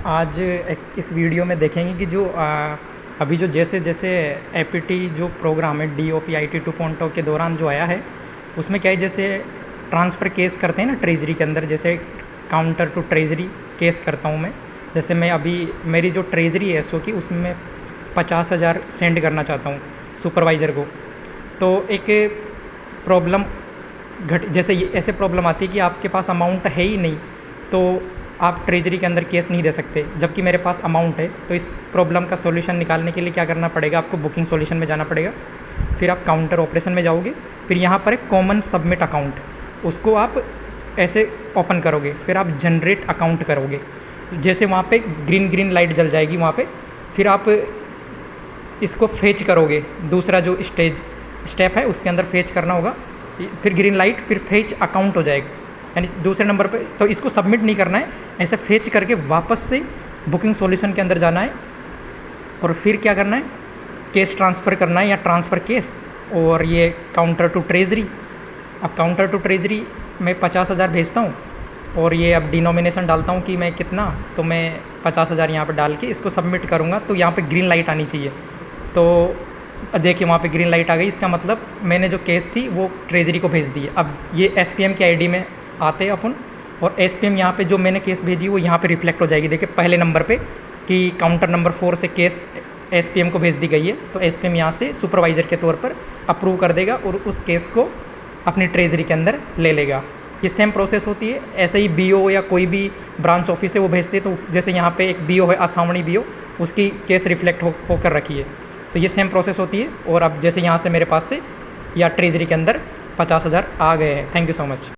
आज इस वीडियो में देखेंगे कि जो अभी जो जैसे जैसे एपीटी जो प्रोग्राम है डीओपी आईटी 2.0 के दौरान जो आया है, उसमें क्या है, जैसे ट्रांसफ़र केस करते हैं ना ट्रेजरी के अंदर, जैसे काउंटर टू ट्रेजरी केस करता हूँ मैं। जैसे मैं अभी मेरी जो ट्रेजरी है एसओ की, उसमें 50,000 सेंड करना चाहता हूँ सुपरवाइज़र को। तो एक प्रॉब्लम जैसे ये ऐसे प्रॉब्लम आती है कि आपके पास अमाउंट है ही नहीं, तो आप ट्रेजरी के अंदर केस नहीं दे सकते, जबकि मेरे पास अमाउंट है। तो इस प्रॉब्लम का सॉल्यूशन निकालने के लिए क्या करना पड़ेगा, आपको बुकिंग सॉल्यूशन में जाना पड़ेगा। फिर आप काउंटर ऑपरेशन में जाओगे, फिर यहाँ पर एक कॉमन सबमिट अकाउंट, उसको आप ऐसे ओपन करोगे, फिर आप जनरेट अकाउंट करोगे। जैसे वहाँ पे ग्रीन लाइट जल जाएगी वहाँ पे, फिर आप इसको फेच करोगे। दूसरा जो स्टेप है उसके अंदर फेच करना होगा, फिर ग्रीन लाइट, फिर फेच अकाउंट हो जाएगा, यानी दूसरे नंबर पे। तो इसको सबमिट नहीं करना है, ऐसे फेच करके वापस से बुकिंग सॉल्यूशन के अंदर जाना है और फिर क्या करना है, केस ट्रांसफ़र करना है या ट्रांसफ़र केस, और ये काउंटर टू ट्रेजरी। अब काउंटर टू ट्रेजरी मैं 50,000 भेजता हूँ और ये अब डिनोमिनेशन डालता हूँ कि मैं कितना, तो मैं 50,000 यहाँ पर डाल के इसको सबमिट करूँगा। तो यहाँ पे ग्रीन लाइट आनी चाहिए। तो देखिए वहाँ पे ग्रीन लाइट आ गई, इसका मतलब मैंने जो केस थी वो ट्रेजरी को भेज दी है। अब ये एसपीएम की आईडी में आते हैं अपन, और एसपीएम यहाँ पे जो मैंने केस भेजी वो यहाँ पे रिफ्लेक्ट हो जाएगी। देखिए पहले नंबर पे कि काउंटर नंबर 4 से केस एसपीएम को भेज दी गई है, तो एसपीएम यहाँ से सुपरवाइज़र के तौर पर अप्रूव कर देगा और उस केस को अपनी ट्रेजरी के अंदर ले लेगा। ये सेम प्रोसेस होती है। ऐसे ही बीओ या कोई भी ब्रांच ऑफिस है वो भेजते हैं, तो जैसे यहाँ पे एक बीओ है, असावणी बीओ, उसकी केस रिफ्लेक्ट होकर रखी है। तो ये सेम प्रोसेस होती है। और अब जैसे यहाँ से मेरे पास से या ट्रेजरी के अंदर 50,000 आ गए हैं। Thank you so much.